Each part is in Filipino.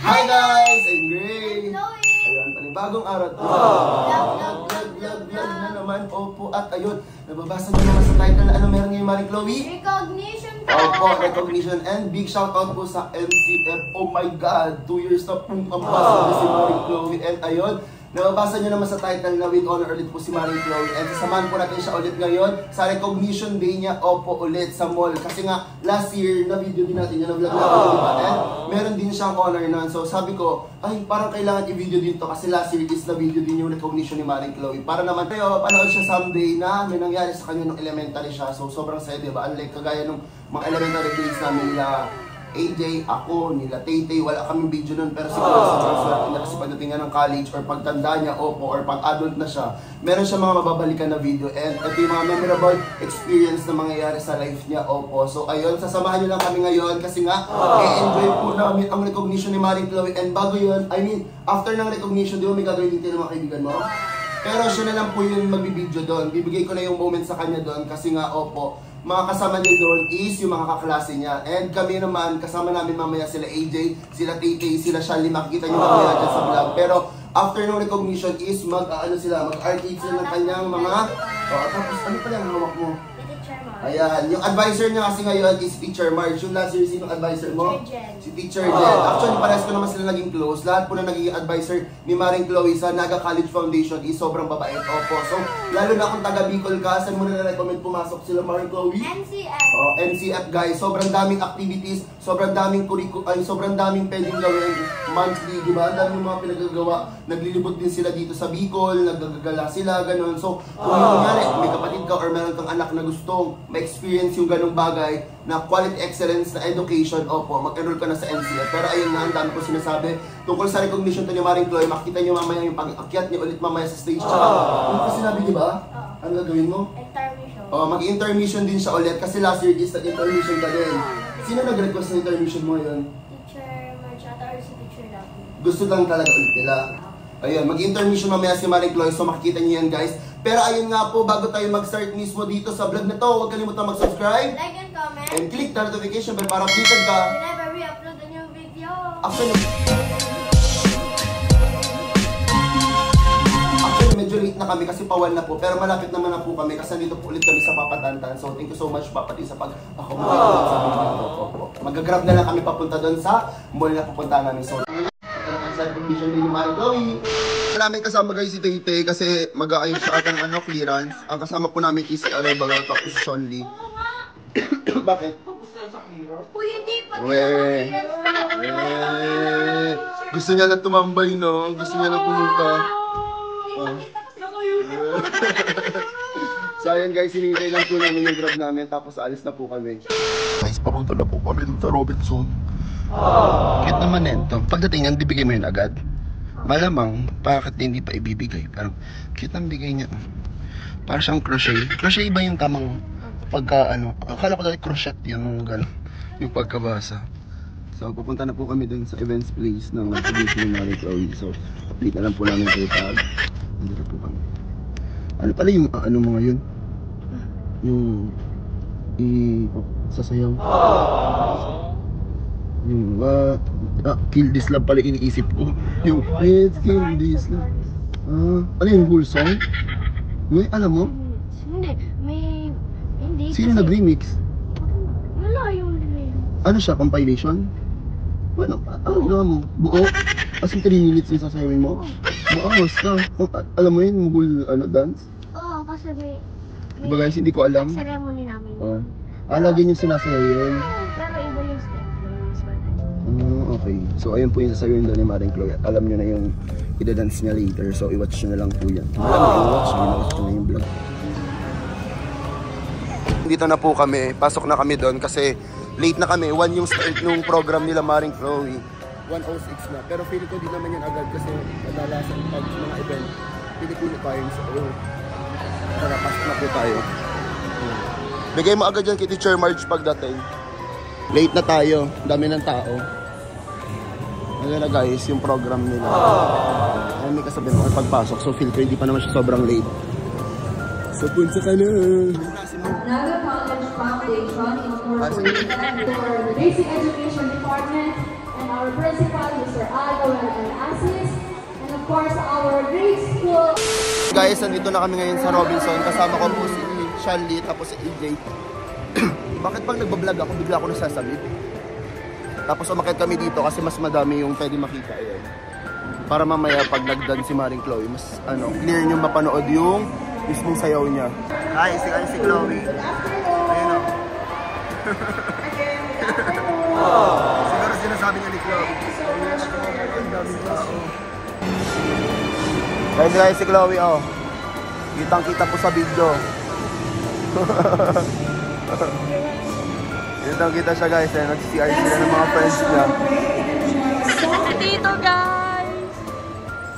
Hi guys! I'm Gray! Ayan, panibagong araw to. Vlog na naman. Opo, at ayun, nababasa nyo naman sa title na ano meron ngayon, Maring Chloe? Recognition po! Opo, recognition and big shoutout po sa NCF. Oh my God, 2 years na pong ambassador si Maring Chloe. And ayun, nababasa nyo naman sa title na with honor ulit po si Maring Chloe. And sasamahan po natin siya ulit ngayon sa recognition day niya. Opo, ulit sa mall. Kasi nga, last year, na-video din natin yun, na-vlog natin, diba? And meron din siyang honor nun. So sabi ko, ay parang kailangan i-video din to kasi last year is na-video din yung recognition ni Maring Chloe. Para naman kayo, panood siya someday na may nangyari sa kanya nung elementary siya. So sobrang saya, diba? Unlike kagaya nung mga elementary days namin nila AJ, ako, nila Tay-Tay, wala kaming video nun, pero siguro sobrang swerte niya kasi pagdating nga ng college or pagtanda niya, opo, or pag-adult na siya, meron siya mga mababalikan na video and ito yung mga memorable experience na mangyayari sa life niya, opo. So ayun, sasamahan niyo lang kami ngayon kasi nga, i-enjoy po namin ang recognition ni Maring Chloe and bago yun, I mean, after ng recognition, di ba may gagawin dito ng mga kaibigan mo? Pero siya na lang po yung magbibideo doon, bibigay ko na yung moment sa kanya doon kasi nga, opo, mga kasama niyo doon is yung mga kaklase niya. And kami naman, kasama namin mamaya sila AJ, sila Tay-Tay, sila Shelly, makikita niyo mamaya dyan sa vlog. Pero after ng recognition is mag-ano sila, mag-arcade sila ng kanyang mga... tapos ano pala ang hawak mo? Ayan, yung advisor niya kasi ngayon is Teacher Marge. Yung last year, sinong advisor mo? Si Teacher Jen. Actually, parehas ko naman sila naging close. Lahat po na naging advisor ni Maring Chloe sa Naga College Foundation is sobrang babait. Opo. So, lalo na kung taga Bicol ka, saan mo na na-recommend pumasok sila Maring Chloe? NCF. NCF guys. Sobrang daming activities, sobrang daming sobrang daming pwedeng gawin monthly, di ba? Ang daming mga pinagagawa. Naglilibot din sila dito sa Bicol, naggagala sila, ganun. So, kung yung nangyari, may kapatid ka or meron kang anak na gustong ma-experience yung ganung bagay na quality excellence na education, opo, mag-enroll ka na sa NCF. Pero ayun nga, ang dami ko sinasabi tungkol sa recognition to ni Maring Chloe. Makita nyo mamaya yung pag-akyat niya ulit mamaya sa stage. Tsaka, ano ko sinabi, di ba? Ano gagawin mo? Intermission. Mag-intermission din siya ulit kasi last year is nag-intermission ka din. Sino nag-request ng intermission mo yun? Teacher Marge or si Teacher Lucky. Gusto lang talaga ulit nila. Ayun, mag-intermission mamaya si Maring Chloe, so makikita niyo yan guys. Pero ayun nga po, bago tayo mag-start mismo dito sa vlog na to, huwag kalimutan mag-subscribe. Like and comment. And click the notification bell para updated ka. Whenever we upload a new video. Actually, medyo late na kami kasi pawal na po. Pero malapit naman na po kami kasi nandito po ulit kami sa Papatantan. So thank you so much pati sa pag-accommodate sa video na to. Mag-grab na lang kami papunta doon sa mall na pupunta namin. So, sa recognition din ni Maring Chloe. Namin kasama guys si Tay-Tay kasi mag-aayos sa atang clearance. Ang kasama po namin is si Bagal tapos si Sean Lee. Bakit? Uy, hindi pa. Gusto niya lang tumambay, no? Gusto niya lang pumunta. So ayun guys, hinihintay lang po namin yung grab namin tapos alis na po kami. Guys, papunta na po kami dun sa Robinson. Cute naman nito. Pagdating yan, bibigay mo yun agad. Malamang, bakit hindi pa ibibigay? Parang, cute ang bigay niya. Parang siyang crochet. Crochet ba yung tamang pagka, akala ko dati crochet yung gano'n. Yung pagkabasa. So, pupunta na po kami dun sa events place ng recognition ng Maring Chloe. So, update na lang po namin kayo tag. Nandito po kami. Ano pala yung, mga yun? Yung, sasayaw. Yung, kill this love pala iniisip ko. Yung, let's kill this love. Ano yung whole song? May, alam mo? Hindi, hindi. Sino nag-remix? Wala yung remix. Ano siya, compilation? Ano ginawa mo? Buo? As in 3 minutes yung sasayawin mo? Maangas ka. Alam mo yun, whole, dance? Oo, kasi may Diba guys, hindi ko alam. ceremony namin. Lagi yung sinasayaw yun. Pero iba yung step. Okay. So ayun po yung sasayawin doon ni Maring Chloe. Alam nyo na yung i-dance niya later. So i-watch nyo na lang po yan. I-watch nyo na yung vlog. Dito na po kami. Pasok na kami doon kasi late na kami. 1 yung start nung program nila Maring Chloe. 1:06 na. Pero feeling ko di naman yan agad kasi nadalasan pag mga event. Filipino time. So tara, pasok na po tayo. Bigay mo agad yan kay Teacher Marge pagdating. Late na tayo. Dami ng tao. Ayan na guys, yung program nila. Ayan, may kasabihin mo pagpasok. So feel free, di pa naman siya sobrang late. So punta ka na. Naga College Foundation incorporated for the Basic Education Department and our principal, Mr. Joel and Asis, and of course our grade school. Guys, nandito na kami ngayon sa Robinson. Kasama ko po si Shelly, tapos si EJ. Bakit pag nagbablog ako, bigla ako nasasabit? Tapos umakit kami dito kasi mas madami yung pwede makita. Ayan. Para mamaya pag nagdan si Maring Chloe, mas clear nyo mapanood yung mismong sayaw niya. Hi, si Chloe. Ayun o. Siguro sinasabi niya ni Chloe. Guys, si Chloe, oh. Kitang-kita po sa video. Kitang-kita siya, guys. Nag-CR sila ng mga friends niya. Dito, guys!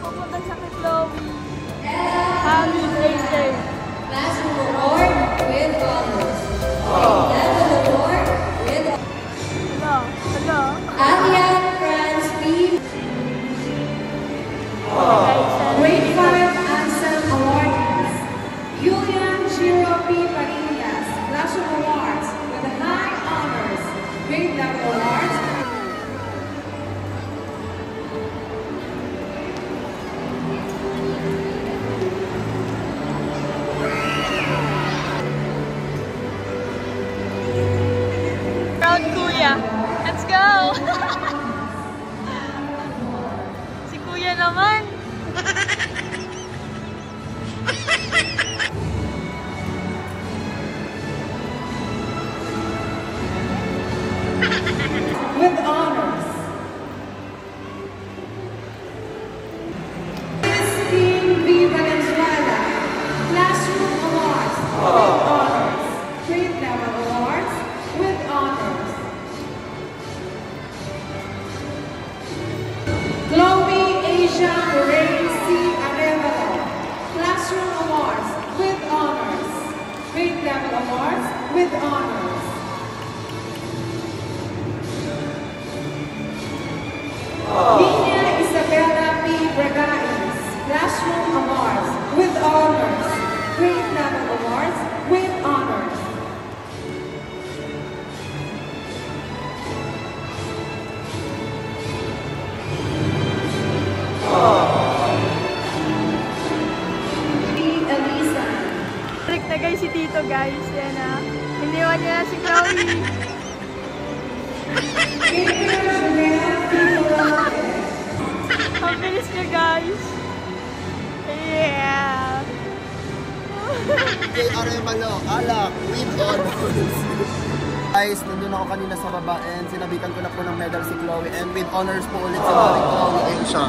Pupunta siya kay Chloe. Happy birthday! Classroom award with honors. Level award with Hello? Alian France B. Grade 5 Ansel Awardees. Julian Chiro P. Parillas. Classroom awards with high honors. Grade level awards. Proud Kuya. Let's go! Si Kuya naman. With honors. Christine V. Valenzuela. Classroom awards with honors. Grade level awards with honors. Chloe Asia Lorraine C. Arevalo. Classroom awards with honors. Grade level awards with honors. Nina Isabella P. Bragais. Classroom awards with honors. Grade level awards with honors. Elisa. Trick na guys si Tito, guys. Yan na. Iniwan niya na si Chloe. Ang bilis niya, guys. Yeah. Kay Arevalo, alak, with honors. Guys, nandun ako kanina sa baba and sinabitan ko na po ng medal si Chloe and with honors po ulit si Maring Chloe. Ayun siya.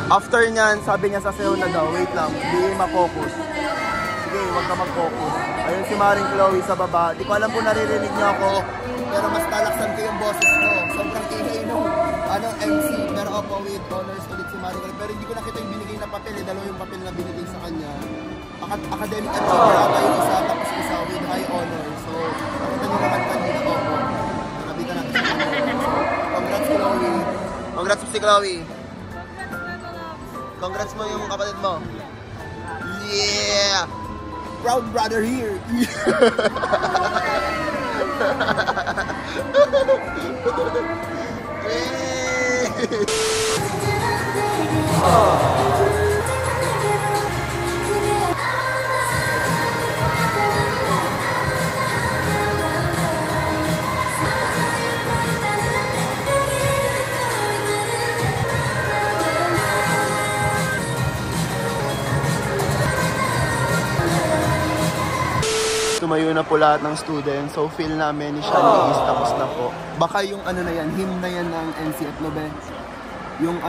After nyan, sabi niya sasayaw na daw, wait lang, hindi ma-focus. Sige, huwag ka mag-focus. Ayun si Maring Chloe sa baba. Di ko alam kung naririnig niyo ako, pero mas talaksan ko yung boses ko. Sobrang ingay nung MC. Pero ako with honors ulit si Maring Chloe. Pero hindi ko nakita yung binigay na papel. Dalawa yung papel na binigay sa kanya. Academic achiever ata yung isa, tapos isa with high honor. So, nakita nyo naman kanina ko. Nakabitan natin sa kanya. Congrats Chloe. Congrats si Chloe. Congrats mo yung kapatid mo. Yeah! Proud brother here. Tumayo na po lahat ng students. So, feel namin ni Shelly is tapos na po. Baka yung ano na yan, hymn na yan ng NCF Lobe. Yung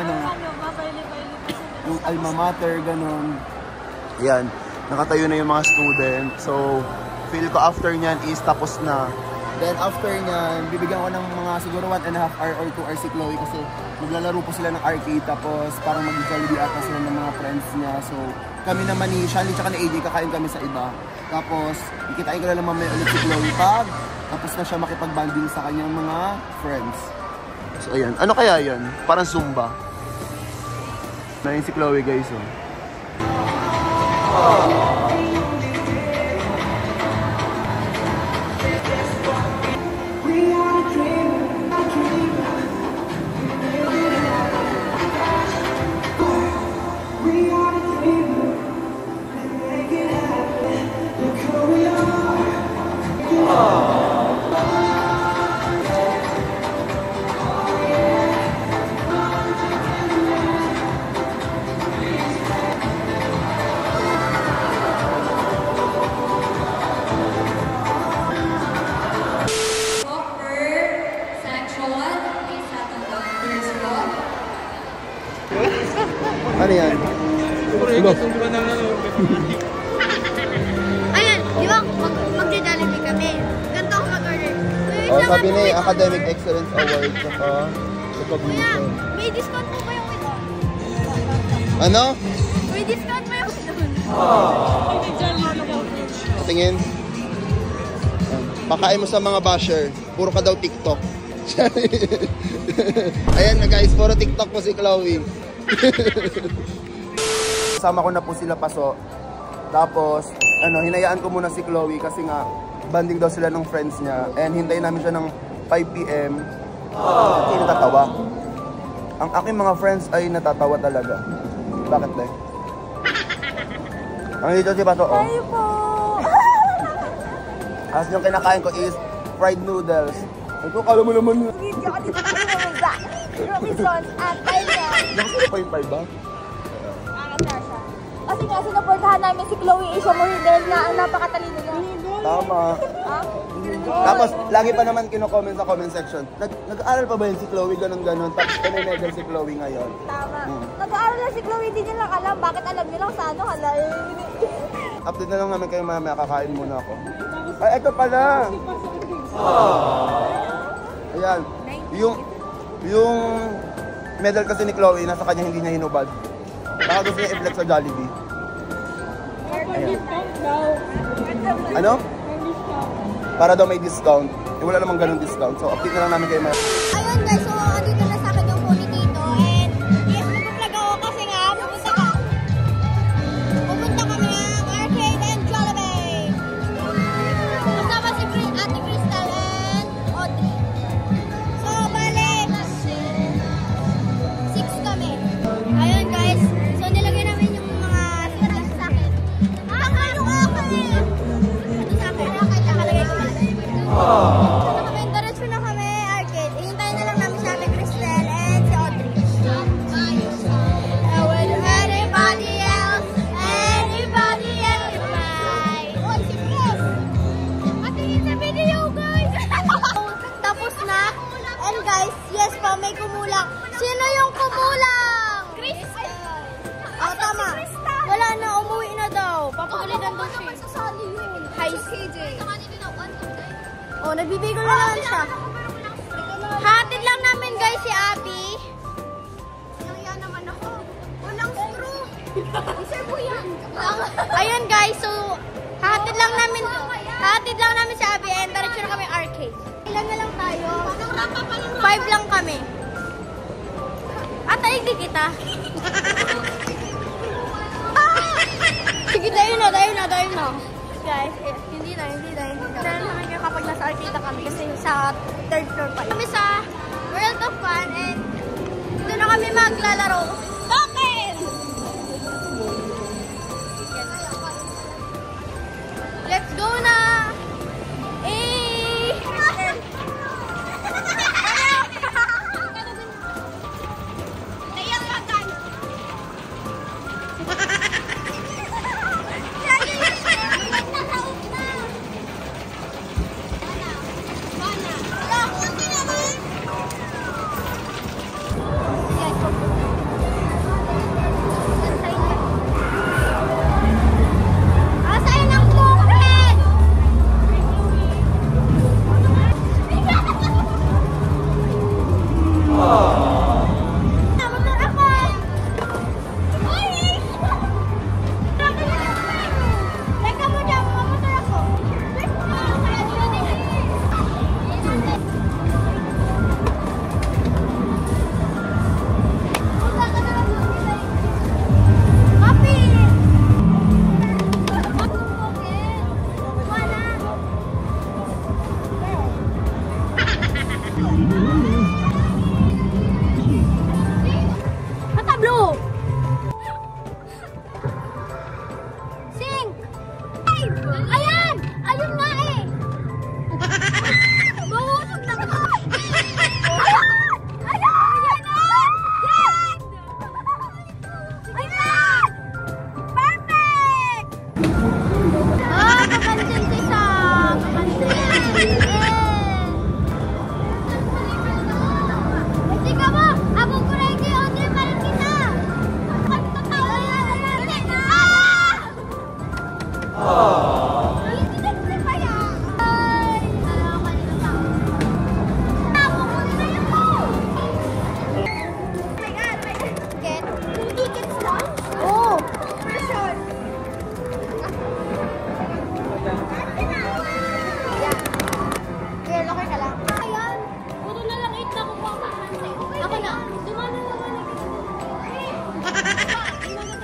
yung alma mater, ganun. Yan. Nakatayo na yung mga student. So, feel ko after nyan is tapos na. Then after nyan, bibigyan ko ng mga siguro 1.5 hour or 2 hours si Chloe kasi maglalaro po sila ng arcade tapos parang mag-Jollibee ata sila ng mga friends niya. So, kami naman ni Shelly tsaka ni AJ kakain kami sa iba. Tapos, ikitain ko na naman may ulit si Chloe pag tapos na siya makipag-banding sa kanyang mga friends. So, ayan. Ano kaya yan? Parang Zumba. Na yun si Chloe, guys, oh. Ano yan? Ayan, di ba? Magdadalimi kami. Ganito ako mag-order. Oh, sabi na eh, Academic Excellence Award. Saka, Kuya, may discount po ba yung ito? ano? May discount ba yung ito? Tingin. Pakain mo sa mga basher. Puro ka daw TikTok. Ayan na guys, puro TikTok po si Chloe. Kasama ko na po sila Paso. Tapos, hinayaan ko muna si Chloe kasi nga, banding daw sila ng friends niya. And hintayin namin siya ng 5 PM. Kasi natatawa. Ang aking mga friends ay natatawa talaga. Bakit ba? Ang dito si Paso, oh. Ay po! As yung kinakain ko is fried noodles. Ito, kala mo naman yun. Video ka dito sa Robinson at Thailand. Nakasali pa yung 5 ba? Angatar siya. Kasi nga, sinuportahan namin si Chloe Asia Morinel na ang napakatalino niya. Tama. Ha? Tapos, lagi pa naman kino-comment sa comment section. Nag-aaral pa ba yun si Chloe? Ganon-ganon. Tapos, medal si Chloe ngayon. Tama. Nag-aaral na si Chloe, hindi niya lang alam. Bakit alam niya lang sa ano? Hala, Update na lang namin kayo mamaya. Kakain muna ako. Ay, ito pala. Ayan. Yung medal kasi ni Chloe, nasa kanya hindi niya hinubad. Baka gusto niya i-flex sa Jollibee. Ayan. Ano? Para daw may discount. Eh, wala namang ganun discount. So, update na lang namin kayo mamaya. ayun guys, so andito na sa akin yung phone ni Tito. And yes, nag-vlog ako kasi nga, pupunta kami ng arcade and Jollibee. Kasama si Ate Crystal and Audrey. So, bale, 6 kami. Ayun guys, so nilagay namin yung mga sinas sa akin. Ano ka eh? Ito sa akin, nakalagay ko lang. So, kami, diretso na kami arcade. Ihintayin na lang namin si Ate Crystal and si Audrey. With anybody else tonight. Oy, si Chris! Matingin sa video, guys! Tapos na. And guys, yes pa, may kumulang. Sino yung kumulang? Crystal! Oh, tama. Wala na, umuwi na daw. Papagalitan daw siya. Hi, CJ. Oh, nagbibigol na naman siya. Hatid lang namin guys si Abby. Nangya naman ako. Walang screw. Isir po yan. Ayun guys, so hatid lang namin si Abby and diretso na kami arcade. Ilan na lang tayo? 5 lang kami. At ay kita. Sige, tayo na. Guys, hindi na. Dahil naman kayo kapag nasa arcade na kami kasi sa 3rd floor pa. Kami sa World of Fun and dito na kami maglalaro. Token! Let's go na!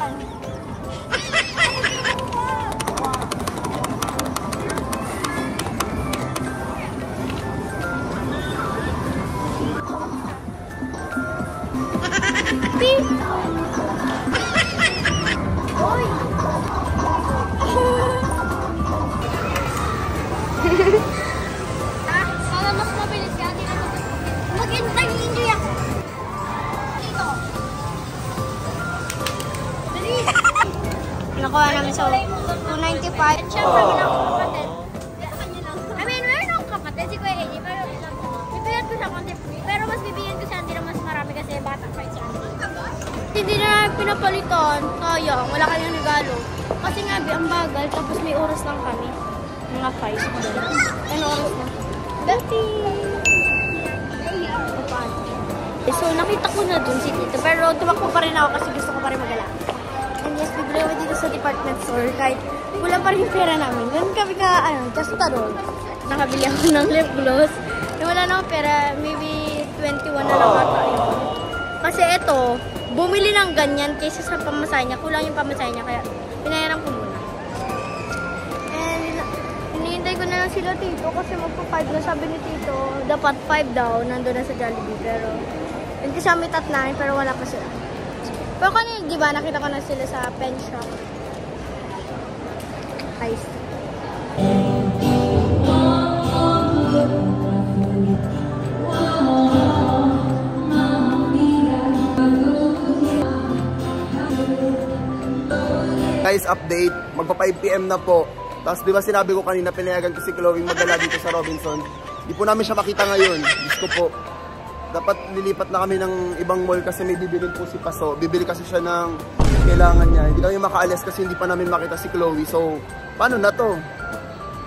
yan. Para mas mabilis ka, hindi na mag-enjoy ako. Dito. Dali. Nakuha namin sa 295. Siyempre, wala akong kapatid. I mean, meron akong kapatid, si Kuya Eddie, pero bibigyan ko siya konti. Pero mas bibigyan ko siya, hindi na mas marami kasi bata pa siya. Hindi na pinapalitan, sayang, wala kayong regalo. Kasi nga, ang bagal, tapos may oras lang kami. Mga 5. Ano oras na? 30. So, nakita ko na dun si Tito. Pero tumakbo pa rin ako kasi gusto ko pa rin magala. And yes, bibili ako dito sa department store. Kahit wala pa rin yung pera namin. Ganun kami just doon. Nakabili ako ng lip gloss. Wala na akong pera. Maybe 21 na lang ata yun. Kasi ito, bumili ng ganyan kaysa sa pamasahe niya. Kulang yung pamasahe niya. Kaya pinayaran ko muna. Hinihintay ko na lang sila Tito kasi magpa-5 na sabi ni Tito. Dapat 5 daw, nandun na sa Jollibee. Pero, yun kasi kami tatnahin pero wala pa sila. Pero kanina, di ba, nakita ko na sila sa pen shop. Ice. Guys, update. Magpa 5 PM na po. Tapos di ba sinabi ko kanina pinayagan ko si Chloe magdala dito sa Robinson. Di po namin siya makita ngayon. Diyos ko po. Dapat lilipat na kami ng ibang mall kasi may bibilin po si Paso. Bibili kasi siya ng kailangan niya. Hindi kami makaalis kasi hindi pa namin makita si Chloe. So, paano na to?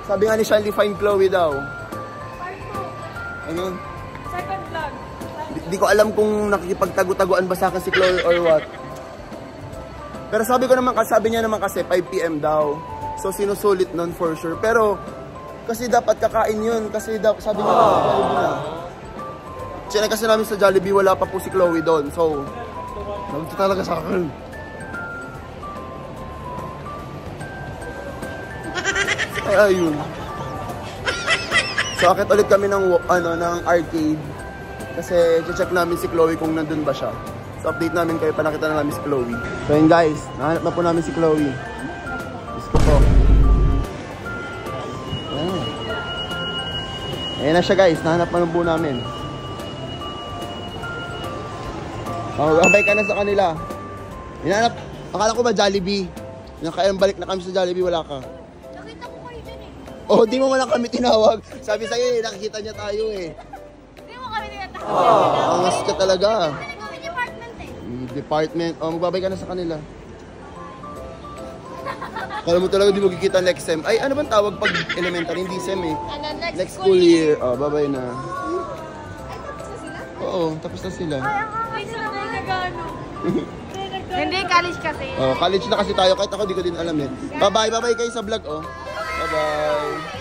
Sabi nga ni Shanley, find Chloe daw. Ano? Second vlog. Di ko alam kung nakikipagtago-taguan ba sa akin si Chloe or what. Pero sabi niya naman kasi 5 PM daw. So sinusulit nun for sure. Pero kasi dapat kakain yun. Kasi sabi niya sa Jollibee na. Sinay kasi namin sa Jollibee, wala pa po si Chloe doon. So, nagpunta talaga sa akin. Ay, ayun. So, akit ulit kami ng arcade. Kasi check namin si Chloe kung nandun ba siya. So, update namin kayo pa nakita na namin si Chloe. So, yun guys, nahanap na po namin si Chloe. Gusto po. Ayan na siya guys, nahanap na po namin. Oh, babay ka na sa kanila. Hinahanap, akala ko ba Jollibee? Kaya balik na kami sa Jollibee, wala ka. Nakita ko kayo dun eh. Oh, di mo man lang kami tinawag. Sabi sa'yo nakikita niya tayo eh. Hindi mo kami tinatawag. Angas ka talaga. Department eh. Department. Oh, magbabay ka na sa kanila. Kala mo talaga di mo kikita next sem. Ay, ano bang tawag pag elementary? Hindi sem eh. Next school year. Oh, babay na. Ay, tapos na sila? Oo, tapos na sila. Hindi, college kasi. Oh, college na kasi tayo. Kahit ako di ko din alam eh. Bye-bye. Bye-bye kayo sa vlog oh. Bye-bye.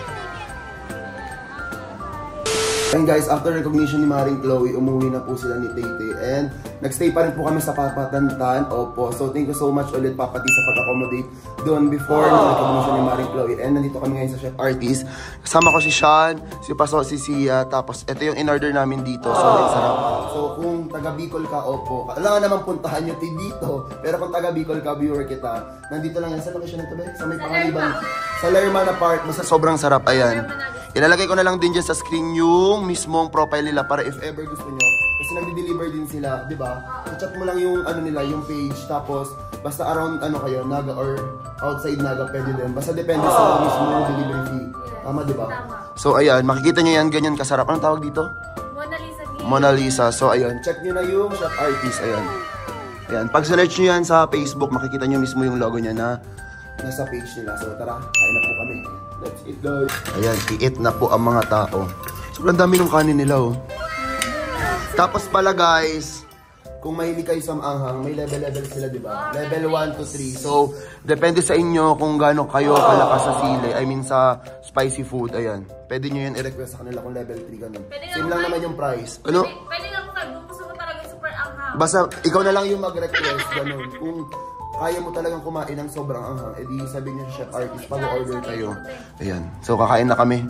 And guys, after recognition ni Maring Chloe, umuwi na po sila ni Tete. And nagstay pa rin po kami sa Papatantan. Opo. So thank you so much ulit Papa T sa pag-accommodate doon before ng recognition ni Maring Chloe. And nandito kami ngayon sa Chef Artist. Kasama ko si Sean, si Paso, si Sia. Tapos ito yung in-order namin dito. So sarap. So kung taga Bicol ka, opo. Kailangan naman puntahan nyo dito. Pero kung taga Bicol ka, viewer kita. Nandito lang yan. Sa location na ito ba? Sa may Pangaliban. Sa Lerma na part. Basta sobrang sarap. Ayan. Ilalagay ko na lang din dyan sa screen yung mismong profile nila para if ever gusto nyo. Kasi nagde-deliver din sila, di ba? I-chat mo lang yung ano nila, yung page. Tapos, basta around ano kayo, Naga or outside Naga, pwede din. Basta depende sa mismong delivery fee. Tama, di ba? So, ayan, makikita nyo yan, ganyan kasarap. Anong tawag dito? Mona Lisa. Mona Lisa. So, ayan, check nyo na yung Chef Artist. Ayan. Ayan, pag search nyo yan sa Facebook, makikita nyo mismo yung logo niya na nasa page nila. So, tara, kain na po kami. Let's eat guys. Ayan, i-eat na po ang mga tao. Sobrang dami ng kanin nila oh. Tapos pala guys, kung mahilig kayo sa maanghang, may level sila diba? Level 1 to 3. So, depende sa inyo kung gaano kayo kalakas sa sili. I mean sa spicy food. Ayan. Pwede nyo yan i-request sa kanila kung level 3 ganun. Same lang naman yung price. Ano? Pwede nga kung gusto mo talaga yung super anghang. Basta ikaw na lang yung mag-request ganun. kaya mo talagang kumain ng sobrang anghang, edi sabihin niyo sa Chef Artist, pag-order kayo. Ayan. So, kakain na kami.